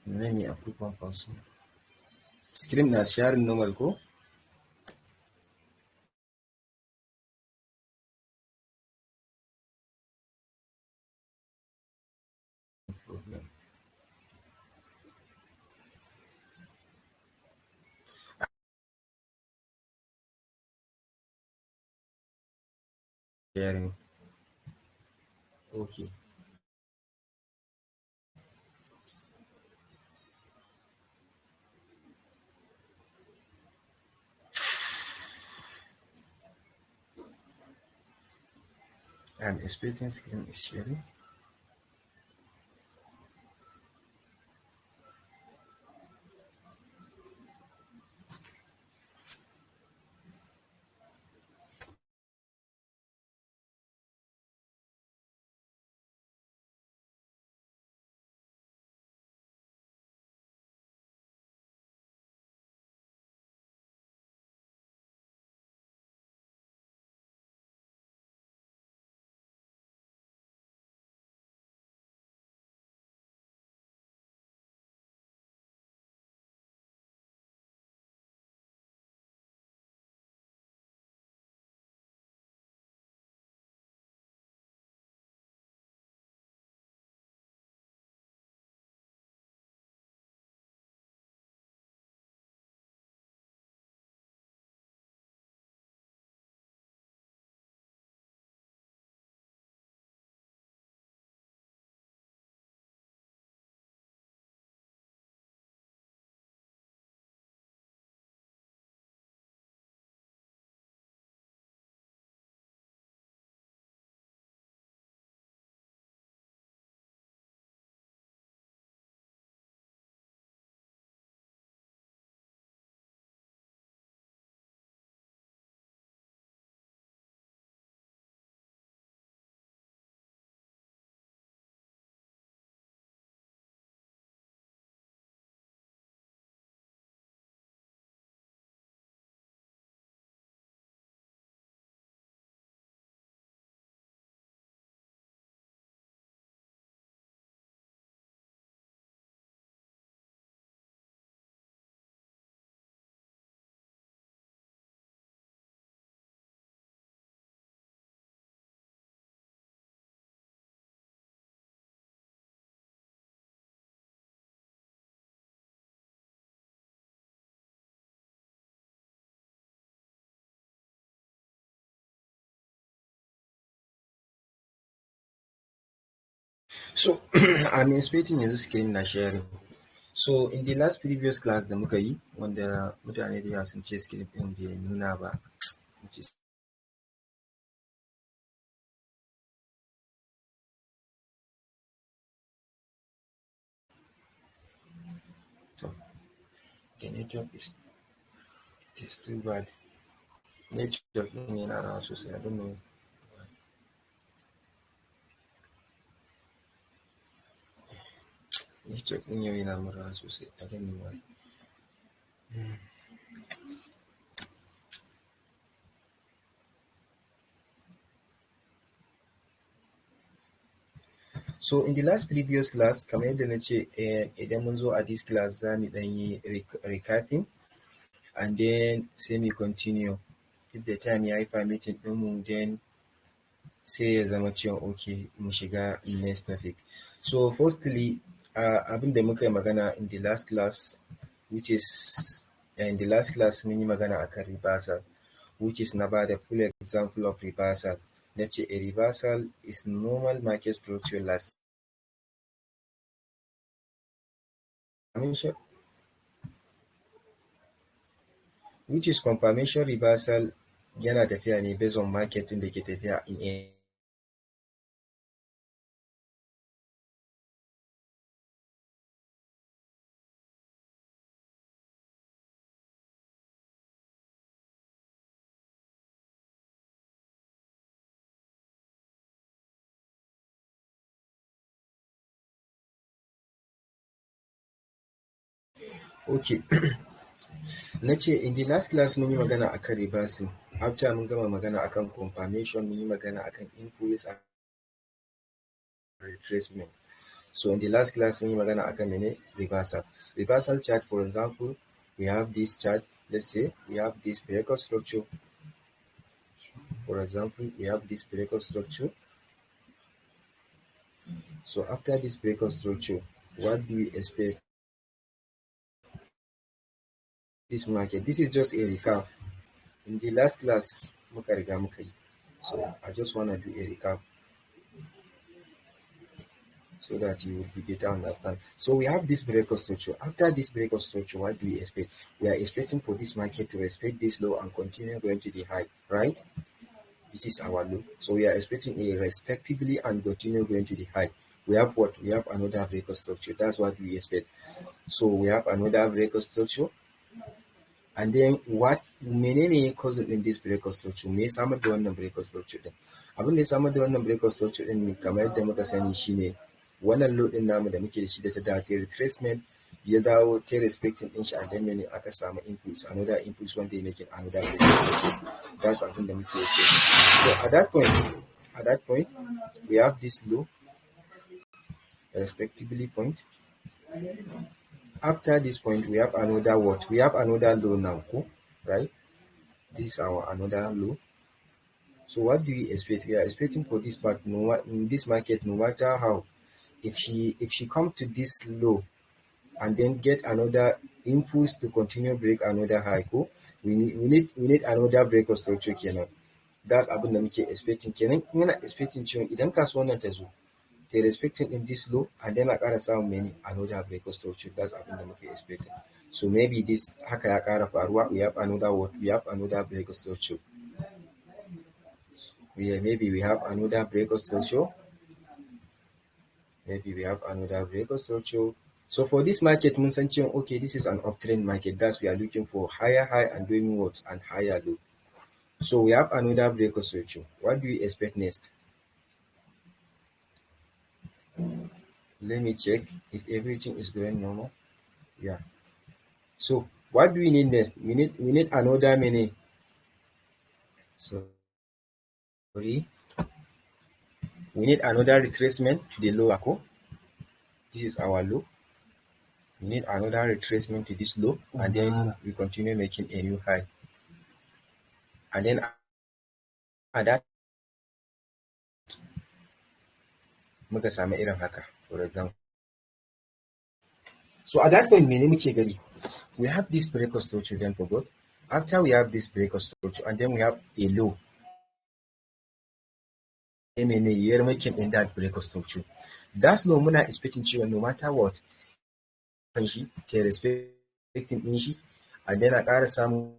Let me approve one person. Screen na sharing normal ko? Problem. Sharing. Okay. I'm expecting screen is sharing. So I'm expecting yanzu screen na sharing. So in the last previous class da muka yi wanda mutane da yawa sun ce screen ɗin bai nuna ba, which is so the network is too bad. Network ɗin yana rawa sosai, I don't know. Network ɗin yau yana mun rawa sosai, I don't know why. So in the last previous class, kamar yadda na ce idan mun zo a this class za mu ɗan yi recapping and then sai mu continue. If the time ya yi permitting ɗinmu then sai ya zama cewa okay mu shiga next topic. So firstly, abin da muka yi magana in the last class, which is in the last class mun yi magana akan reversal, which is na ba da full example of reversal. Na ce a reversal is normal market structure last which is confirmation reversal yana tafiya ne based on market da ke tafiya in a okay. Na ce in the last class mun yi magana akan reversing, after mun gama magana akan confirmation mun yi magana akan influence and retracement. So in the last class mun yi magana akan mene reversal chart. For example, we have this chart. Let's say we have this breakout structure. For example, we have this breakout structure. So after this breakout structure, what do we expect this market? This is just a recap. In the last class, so I just want to do a recap so that you will be better understand. So we have this breakout structure. After this breakout structure, what do we expect? We are expecting for this market to respect this low and continue going to the high, right? This is our low. So we are expecting a respectively and continue going to the high. We have what? We have another breakout structure. That's what we expect. So we have another breakout structure. And then what menene causing in this breakout structure? Me samar da wannan breakout structure din. Abin da ya samar da wannan breakout structure din kamar yadda muka sani shine wannan low din namu da muke da shi da ta dace retracement ya dawo ta respecting din shi, and then mene aka samu impulse, another impulse wanda ya make another breakout structure. That's abin da muke yi. So at that point we have this low respectively point. After this point, we have another what? We have another low now, right? This is our another low. So what do we expect? We are expecting for this part, in this market, no matter how, if she come to this low and then get another impulse to continue break another high, we need another breakout structure kenan. That's abin da muke expecting kenan. Muna expecting cewa idan kasuwan nan ta zo, they respecting in this low and then I ƙara samun many another breakout structure. That's abin da muke expecting. So maybe this haka ya ƙara faruwa, we have another what? We have another breakout structure. Maybe we have another breakout structure. Maybe we have another breakout structure. So for this market, mun san cewa okay, this is an uptrend market. That's we are looking for higher high and doing what? And higher low. So we have another breakout structure. What do we expect next? Let me check if everything is going normal. Yeah. So what do we need next? We need another mini. Sorry. We need another retracement to the lower. This is our low. We need another retracement to this low, and then we continue making a new high. And then at that muka samu irin haka, for example. So at that point, we have this breakout structure then for God. After we have this breakout structure, and then we have a low. You're making in that breakout structure. That's low muna expecting you no matter what. She respecting in she, and then I got some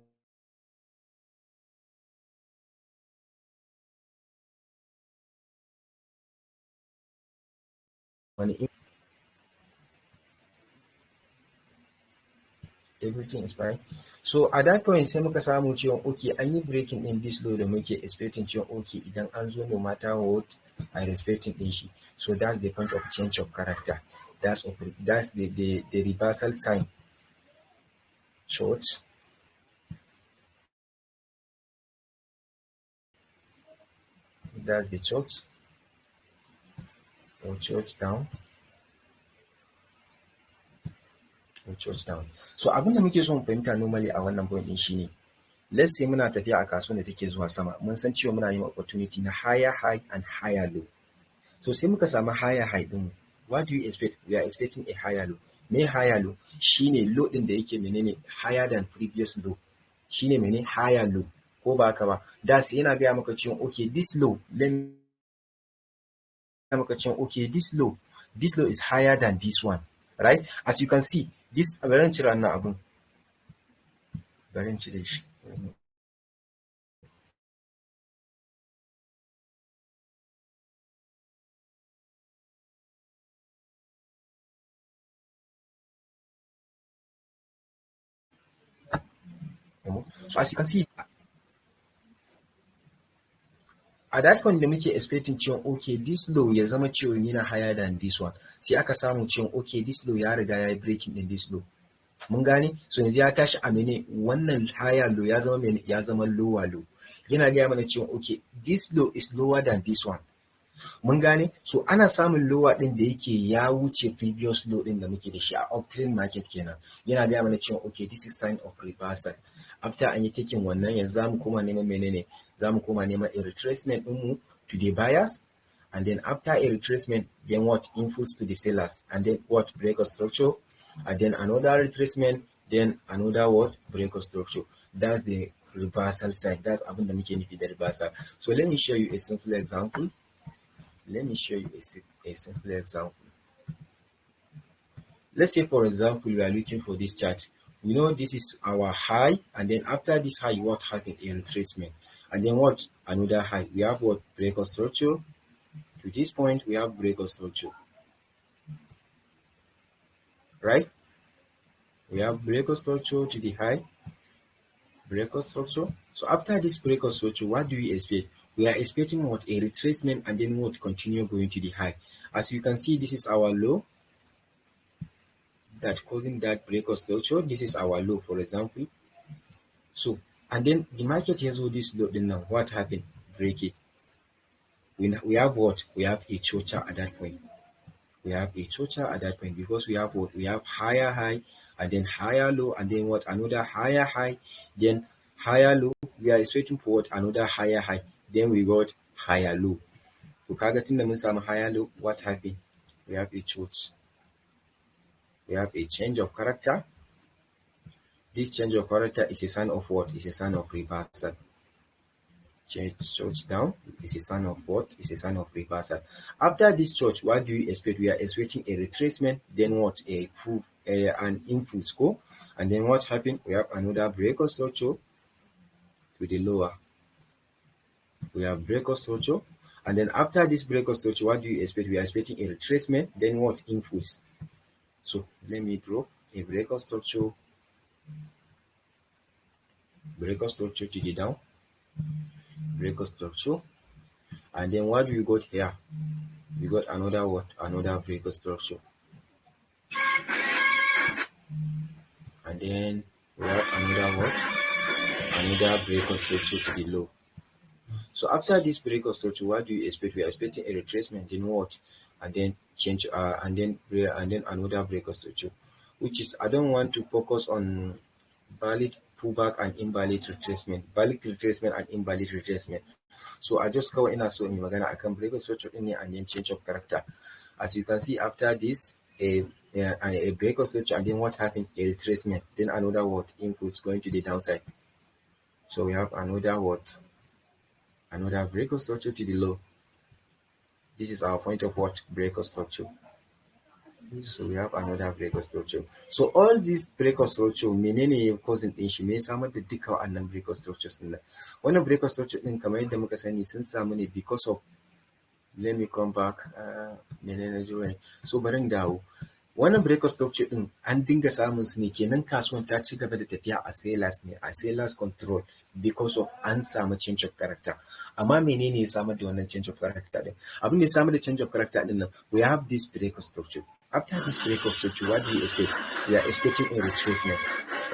money. Everything is fine. So at that point, sai muka samu cewa okay, an yi breaking in this low da muke expecting cewa okay, idan an zo no matter what, I respecting din shi. So that's the point of change of character. That's the reversal sign. Short. That's the short. Or short down. Down. So abin da muke so mu fahimta normally a wannan point din shine, let's say muna tafiya a kasuwan da take zuwa sama, mun san cewa muna neman opportunity na higher high and higher low. So sai muka samu higher high din, what do you expect? We are expecting a higher low. Me higher low shine low din da yake menene higher than previous low. Shine menene higher low. Ko ba haka ba? That's yana gaya maka cewa okay, this low, okay, this low is higher than this one, right? As you can see, this bari cire wannan abun. Bari cire shi. So as you can see, at that point da muke expecting cewa okay, this low ya zama cewa yana higher than this one, sai aka samu cewa okay, this low ya riga ya yi breaking din this low. Mun gane? So yanzu ya tashi a mene wannan higher low ya zama mene ya zama lower low. Yana gaya mana cewa okay, this low is lower than this one. mun gane. So ana samun lower din da yake ya wuce previous low din da muke da shi a uptrend market kenan, yana gaya mana cewa okay this is sign of reversal. After an yi taking wannan, yanzu zamu koma neman menene, zamu koma neman a retracement din mu to the buyers, and then after a retracement, then what, inflows to the sellers, and then what, break of structure, and then another retracement, then another what, break of structure. That's the reversal side. That's abin da muke nufi da reversal. So let me show you a simple example. Let me show you a simple example. Let's say, for example, we are looking for this chart. We know this is our high, and then after this high, what happened? A retracement, and then what, another high. We have what, break of structure. To this point, we have break of structure, right? We have break of structure to the high, break of structure. So after this break of structure, what do we expect? We are expecting what, a retracement, and then what, continue going to the high. As you can see, this is our low that causing that break of structure. This is our low, for example. So, and then the market has all this low. Then now what happened? Break it. We have what? We have a chocha at that point. We have a chocha at that point because we have what? We have higher high, and then higher low, and then what? Another higher high, then higher low. We are expecting for what? Another higher high. Then we got higher low. So kaga tunda mun samu higher low, what happened? We have a chocha. We have a change of character. This change of character is a sign of what? It's a sign of reversal. Church down is a sign of what? It's a sign of reversal. After this church, what do we expect? We are expecting a retracement, then what? An impulse go, and then what happened? We have another break of structure to the lower. We have break of structure, and then after this break of structure, what do you expect? We are expecting a retracement, then what? Impulse. So let me draw a break of structure to the down, break of structure, and then what do we got here? We got another what? Another break of structure, and then we have another what? Another break of structure to the low. So after this break of structure, what do you expect? We are expecting a retracement, then what? And then change, and then another break of structure, which is, I don't want to focus on valid pullback and invalid retracement, and invalid retracement. So I just go in as so in magana akan break of structure in and then change of character. As you can see, after this a break of structure, and then what happened? A retracement, then another what? Influence going to the downside. So we have another what? Another break of structure to the low. This is our point of what? Break of structure. So we have another break of structure. So all these break of structure menene causing din shi, me samar da duka wa'annan break of structures din nan. Wannan break of structure din kamar yadda muka sani sun samu ne because of, let me come back, menene juwe. So bari in dawo. Wannan break of structure din an dinga samun su ne, kenan kasuwan ta ci gaba da tafiya a sellers ne, a sellers control, because of an samu change of character. Amma menene ya samar da wannan change of character din? Abin da ya samar da change of character din nan, we have this break of structure. After this break of structure, what do you expect? We are expecting a retracement,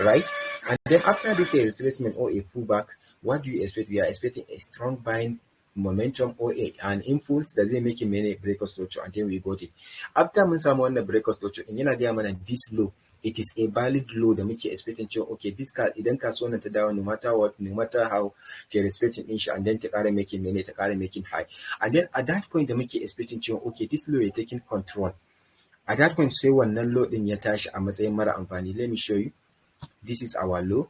right? And then after this a retracement or a pullback, what do you expect? We are expecting a strong buying momentum or an impulse that they make many break of structure, and then we got it. After mun samu wannan break of structure in yana gaya mana this low, it is a valid low da muke expecting cewa okay, this idan kasuwan ta dawo, no matter what, no matter how, ke respecting din shi, and then ta ƙara making high, and then at that point da muke expecting cewa okay, this low is taking control. At that point sai wannan low din ya tashi a matsayin mara amfani. Let me show you. This is our low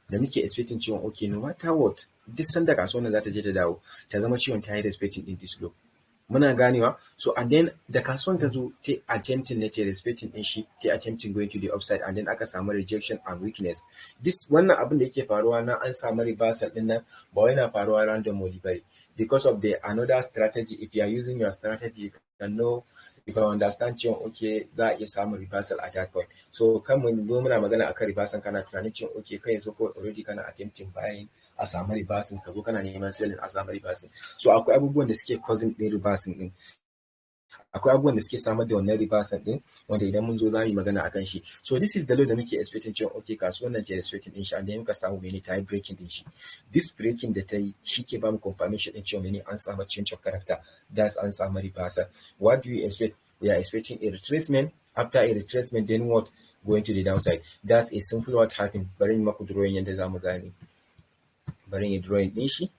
da muke expecting cewa okay, no matter what, duk sanda kasuwan za ta je ta dawo, ta zama cewa ta yi respecting din this low. Muna ganewa. So and then da kasuwan ta zo ta attempting na ta respecting din shi, ta attempting going to the upside, and then aka samu rejection and weakness. This wannan abin da yake faruwa na an samu reversal din nan ba wai na faruwa randomly bane, because of the another strategy. If you are using your strategy, you can know, you can understand cewa okay, za a iya samun reversal at that point. So kan mun zo muna magana akan reversal, kana tunanin cewa okay, kai yanzu ko already kana attempting buying a samu reversal, ka zo kana neman selling a samu reversal. So akwai abubuwan da suke causing din reversal din. akwai abubuwan da suke samar da wannan reversal din wanda idan mun zo za mu yi magana akan shi. So this is the low da muke expecting cewa okay kasuwan nan ke expecting din shi, and then muka samu mene ta yi breaking din shi. This breaking da ta yi shi ke ba mu confirmation din cewa mene an samu change of character, that's an samu reversal. What do we expect? We are expecting a retracement. After a retracement, then what? Going to the downside. That's a simple what happened. Bari in maku drawing yanda za mu gane. Bari in drawing din shi.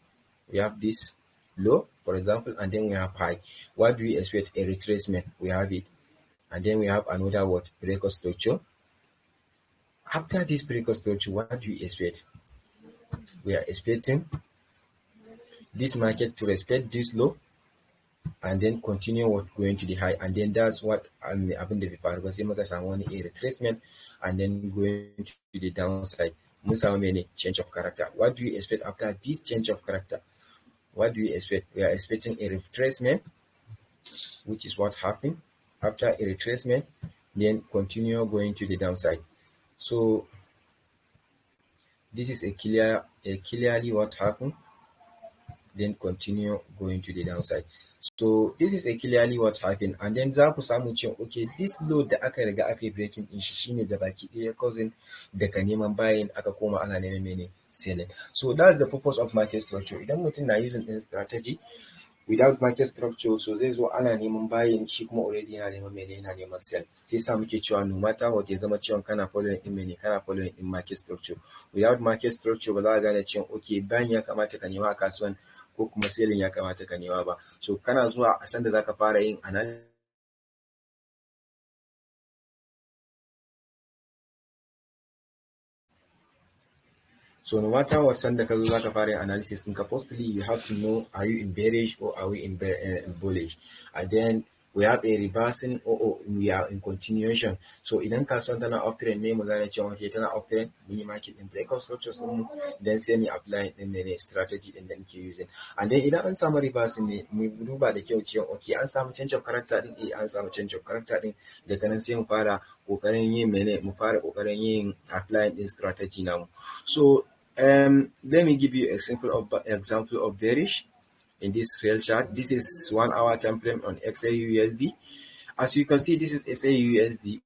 We have this low, for example, and then we have high. What do we expect? A retracement. We have it. And then we have another what? Breakout structure. After this breakout structure, what do we expect? We are expecting this market to respect this low and then continue what going to the high, and then that's what happened before. Because muka samu wani a retracement and then going to the downside. Mun samu mene change of character. What do we expect after this change of character? What do we expect? We are expecting a retracement, which is what happened. After a retracement, then continue going to the downside. So this is a clearly what happened, then continue going to the downside. So this is a clearly what happened, and then za ku samu cewa okay this low da aka riga aka yi breaking din shi shine da baki ɗaya causing daga neman buying aka koma ana neman mene selling. So that's the purpose of market structure. Idan mutum na using din strategy without market structure, so zai zo ana neman buying shi kuma already yana neman mene, yana neman sell. Sai sa muke cewa no matter what ya zama cewa kana following in mene, kana following in market structure. Without market structure ba za ka gane cewa okay buying ya kamata ka nema a kasuwan ko kuma selling ya kamata ka nema ba. So kana zuwa a sanda zaka fara yin analysis. So no matter what sanda ka zo zaka fara yin analysis ɗinka, firstly you have to know are you in bearish or are we in bullish, and then we have a reversing or we are in continuation. So idan kasuwan tana uptrend ne mu gane cewa okay tana uptrend, mun yi market din breakout structures din, then sai mu apply din mene strategy din da muke using. And then idan an samu reversing ne mu duba da kyau cewa okay an samu change of character din, an samu change of character din, daga nan sai mu fara kokarin yin mene, mu fara kokarin yin apply din strategy namu. So let me give you a simple example of bearish in this real chart. This is 1 hour time frame on XAUUSD. As you can see, this is XAUUSD.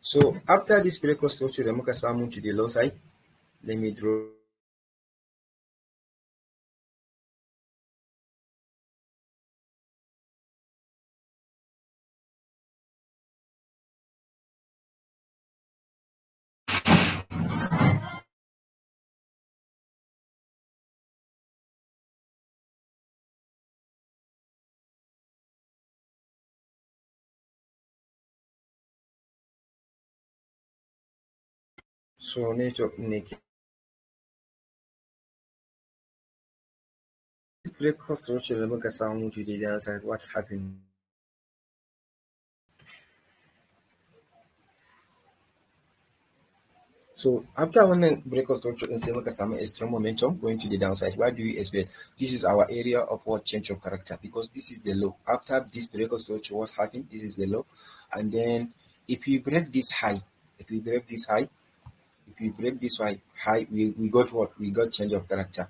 So after this breakout structure, the muka samu to the low side. Let me draw. So network make this breakout structure, the muka samu to the downside. What happened? So after one breakout structure in sai muka samu extreme momentum going to the downside. What do we expect? This is our area of what change of character, because this is the low. After this breakout structure, what happened? This is the low, and then if we break this high, if we break this high, we got what? We got change of character.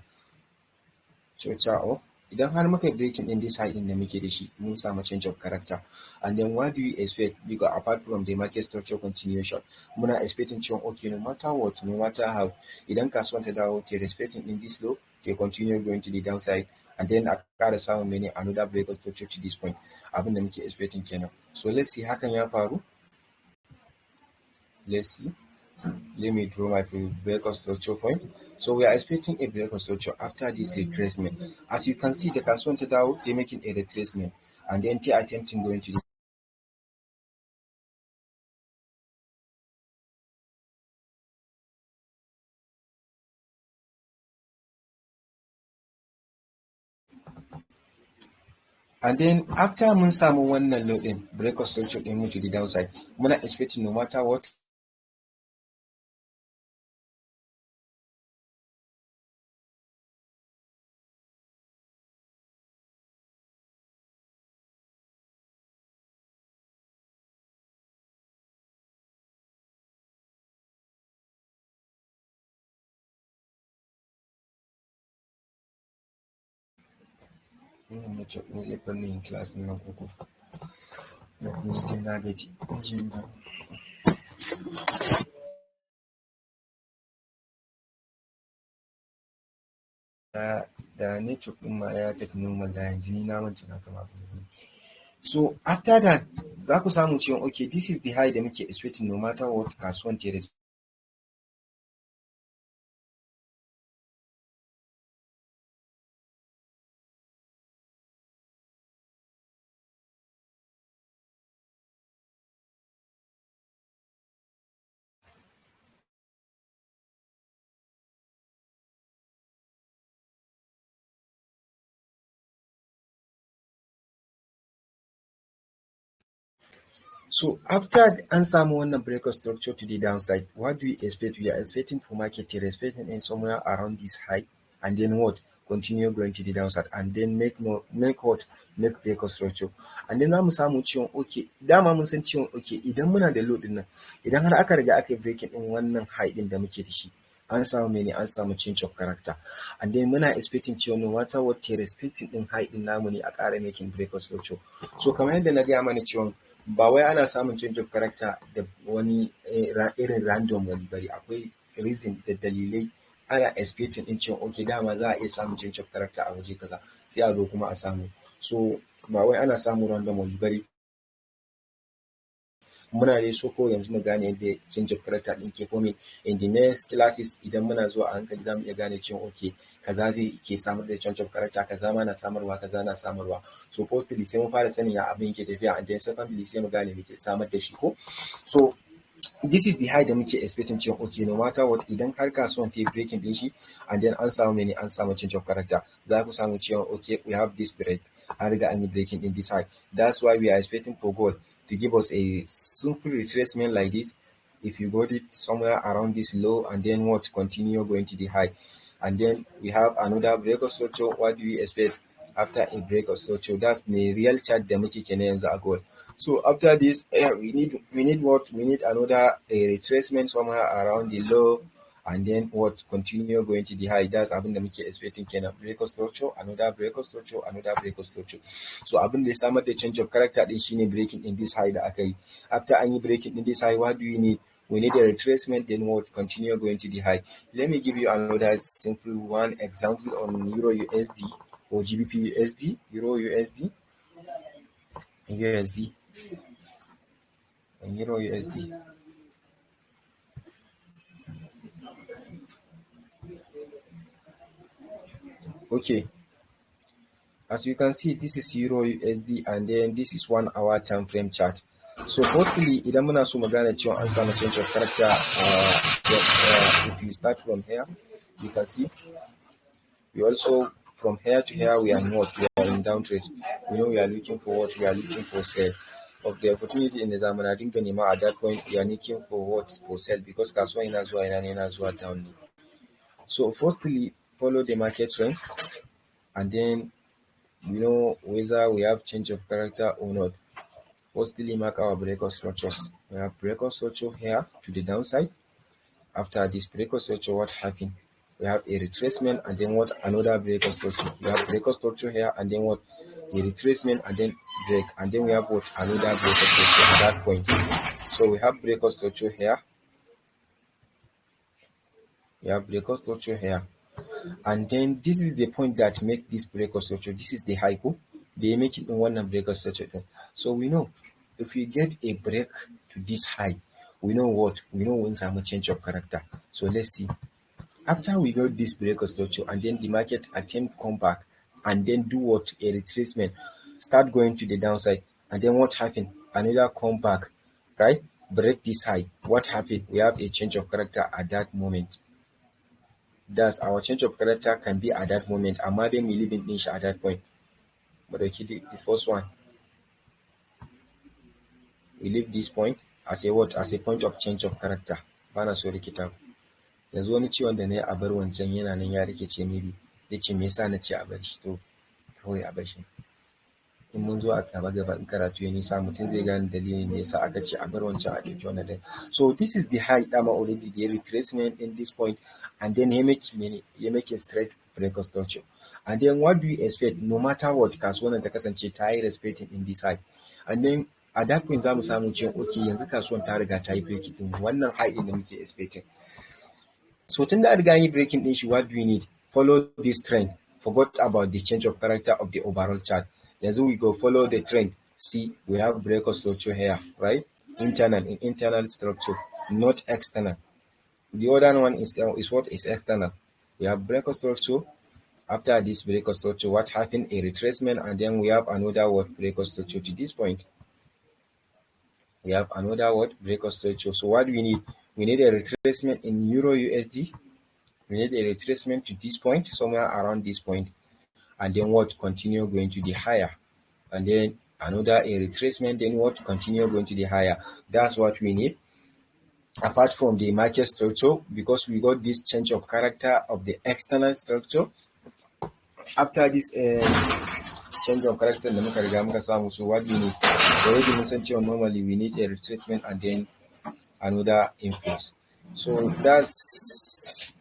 Idan har muka breaking in this high in da muke da shi, mun samu change of character. And then what do you expect? Because apart from the market structure continuation, muna expecting cewa okay no matter what, no matter how, idan kasuwan ta dawo ke respecting in this low, they continue going to the downside, and then a ƙara samun many another breakout structure to this point. Abin da muke expecting kenan. So let's see hakan ya faru. Let's see. Let me draw my breakout structure point. So we are expecting a breakout structure after this retracement. As you can see, the kasuwan ta dawo, they're making a retracement, and then they're attempting going to the and then after mun samu wannan low din breakout structure din mu to the downside, muna expecting no matter what network ɗin zai bar ni in class ɗin nan koko. Ni dai na gaji. Da network ɗin ma ya tafi normal da yanzu ni na mance na kama abin. So after that za ku samu cewa okay, this is the high da muke expecting no matter what kasuwan ta yi. So after an samu wannan breakout structure to the downside, what do we expect? We are expecting for market to respect in somewhere around this high, and then what? Continue going to the downside, and then make breakout structure. And then zamu samu ciwon okay, dama mun san ciwon okay idan muna da load din nan, idan har aka riga aka yi breaking din wannan high din da muke da shi, an samu mene, an samu change of character, and then muna expecting cewa no matter what ke respecting din high din namu ne a ƙara making breakout structure. So kamar yadda na gaya mana cewa ba wai ana samun change of character da wani irin random wani bari, akwai reason da dalilai ana expecting din cewa okay dama za a iya samun change of character a waje kaza sai a zo kuma a samu. So ba wai ana samun random wani bari, muna dai so ko yanzu mu gane yadda change of character din ke komai. In the next classes idan muna zuwa a hankali zamu iya gane cewa okay kaza zai ke samar da change of character, kaza ma na samarwa, kaza na samarwa. So firstly sai mun fara sanin ya abin ke tafiya, and then secondly sai mu gane me ke samar da shi ko. So this is the high da muke expecting cewa okay no matter what idan har kasuwan ta yi breaking din shi, and then an samu mene, an samu change of character, za ku samu cewa okay we have this break, an riga an yi breaking in this high. That's why we are expecting for gold to give us a simple retracement like this. If you got it somewhere around this low, and then what, continue going to the high, and then we have another breakout structure. What do we expect after a breakout structure? That's the real chart da muke kenan yanzu a gold. So after this we need what, we need another retracement somewhere around the low, and then what, continue going to the high. That's abin da muke expecting kenan, breakout structure, another breakout structure, another breakout structure. So abin da ya samar da change of character din shine breaking in this high da aka yi. After an yi breaking in this high, what do we need? We need a retracement, then what, continue going to the high. Let me give you another simple one example on Euro USD or GBP USD, Euro USD, USD, and Euro USD. Okay, as you can see, this is Euro USD, and then this is 1 hour time frame chart. So firstly idan muna so mu gane cewa an samu change of character, if you start from here, you can see we also from here to here we are not, we are in downtrend. We know we are looking for what, we are looking for sell of the opportunity in the zamana dinga nema. At that point we are looking for what, for sell, because kasuwa yana zuwa yana zuwa down. So firstly follow the market trend, and then you know whether we have change of character or not. Firstly mark our breakout structures. We have breakout structure here to the downside. After this breakout structure, what happened? We have a retracement, and then what, another breakout structure. We have breakout structure here, and then what, a retracement, and then break, and then we have what, another breakout structure at that point. So we have breakout structure here, we have breakout structure here, and then this is the point that make this breakout structure. This is the high go, they make it in one breakout structure. So we know if we get a break to this high, we know what, we know when some change of character. So let's see, after we got this breakout structure, and then the market attempt come back, and then do what, a retracement, start going to the downside, and then what happened, another come back, right, break this high. What happened? We have a change of character at that moment. Thus our change of character can be at that moment, and then we leave it at that point. But okay, the first one, we leave this point as a what, as a point of change of character. Bana so rikita yanzu wani ciwon da na yi a bar wancan yana nan ya rikice maybe, ya ce me yasa na ce a bar shi, to kawai a bar shi. In mun zo a gaba in karatu ya nisa mutum zai gane dalilin da yasa aka ce a bar wancan a ɗauki wannan din. So this is the high dama already, the retracement in this point, and then he make a straight breaker structure. And then what do we expect? No matter what, kasuwan ta kasance ta yi respecting in this high. And then at that point za mu samu cewa okay yanzu kasuwan ta riga ta yi breaking din wannan high din da muke expecting. So tun da an riga yi breaking din shi, what do we need? Follow this trend. Forgot about the change of character of the overall chart. Yanzu we go follow the trend. See, we have breaker structure here, right? Internal structure, not external. The other one is what is external. We have breaker structure. After this breaker structure, what happened? A retracement, and then we have another breaker structure to this point. We have another breaker structure. So what do we need? We need a retracement in Euro USD. We need a retracement to this point, somewhere around this point, and then continue going to the higher, and then another a retracement, then continue going to the higher. That's what we need. Apart from the market structure, because we got this change of character of the external structure. After this change of character, so what do we need? Already normally we need a retracement and then another influence. So that's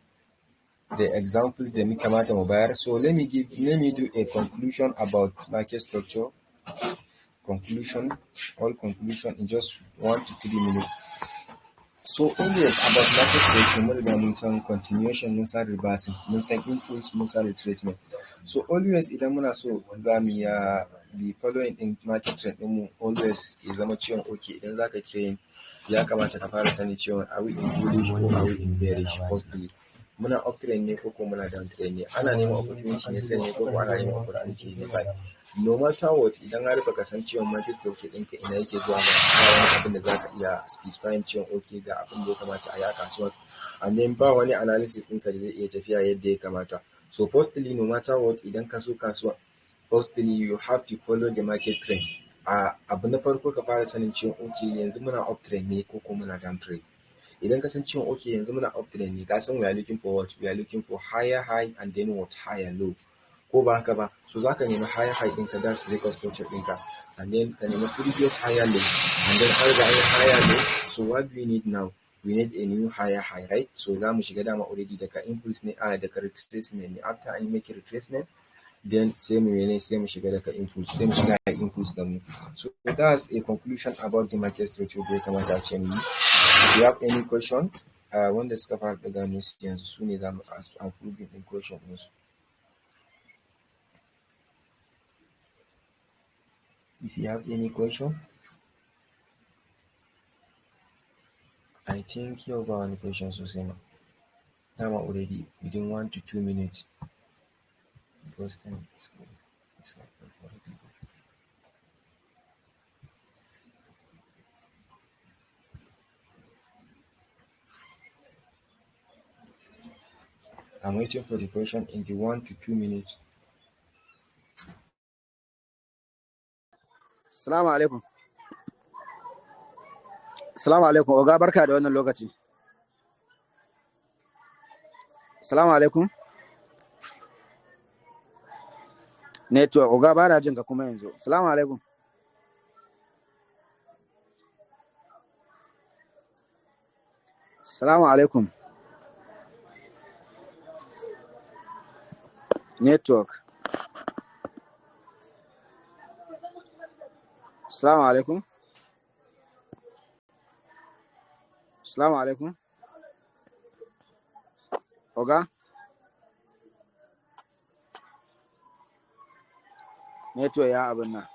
the example that we kamata mu bayar. So let me do a conclusion about market structure. Conclusion in just 1 to 3 minutes. So always about market structure, mun riga mun san continuation, mun san reversing, mun san impulse, mun san retracement. So always idan muna so za mu ya the following in market trend din mu, always ya zama cewa okay idan zaka trade ya kamata ka fara sani cewa are we in bullish or are we in bearish possibly. Muna up trend ne ko muna down trend ne, ana neman opportunity ne sai ne ko ana neman opportunity ne ba. No matter what, idan har baka san cewa market structure ɗinka ina yake zuwa ba, ba wani abin da zaka iya specifying cewa okay ga abin da ya kamata a yi a kasuwa, and then ba wani analysis ɗinka da zai iya tafiya yadda ya kamata. So firstly, no matter what, idan ka so kasuwa, firstly you have to follow the market trend. Abu na farko ka fara sanin cewa okay yanzu muna up trend ne ko muna down trend. Idan ka san cewa okay yanzu muna up trend ne, ka san we are looking for what? We are looking for higher high and then higher low. Ko ba haka ba, so za ka nemi higher high ɗinka, that's breaker structure ɗinka, and then ka nemi previous higher low, and then har ga higher low. So what do we need now? We need a new higher high, right? So za mu shiga dama already daga impulse ne, daga retracement ne. After an make retracement, then sai mu shiga daga impulse, sai mu shiga impulse da mu. So that's a conclusion about the market structure da ya kamata a ce mu yi. If you have any question, wanda suka fara daga musu yanzu su ne za mu approving in question musu. If you have any question, I think you've got any questions to say. Now already within 1 to 2 minutes. Because then it's good. I'm waiting for the question in the 1 to 2 minutes. Assalamu alaikum. Assalamu alaikum. Oga barka da wannan lokaci. Assalamu alaikum. Network oga ba na jin ka kuma yanzu. Assalamu alaikum. Assalamu alaikum. Network. Assalamu alaikum. Assalamu alaikum. Oga. Network ya abin nan.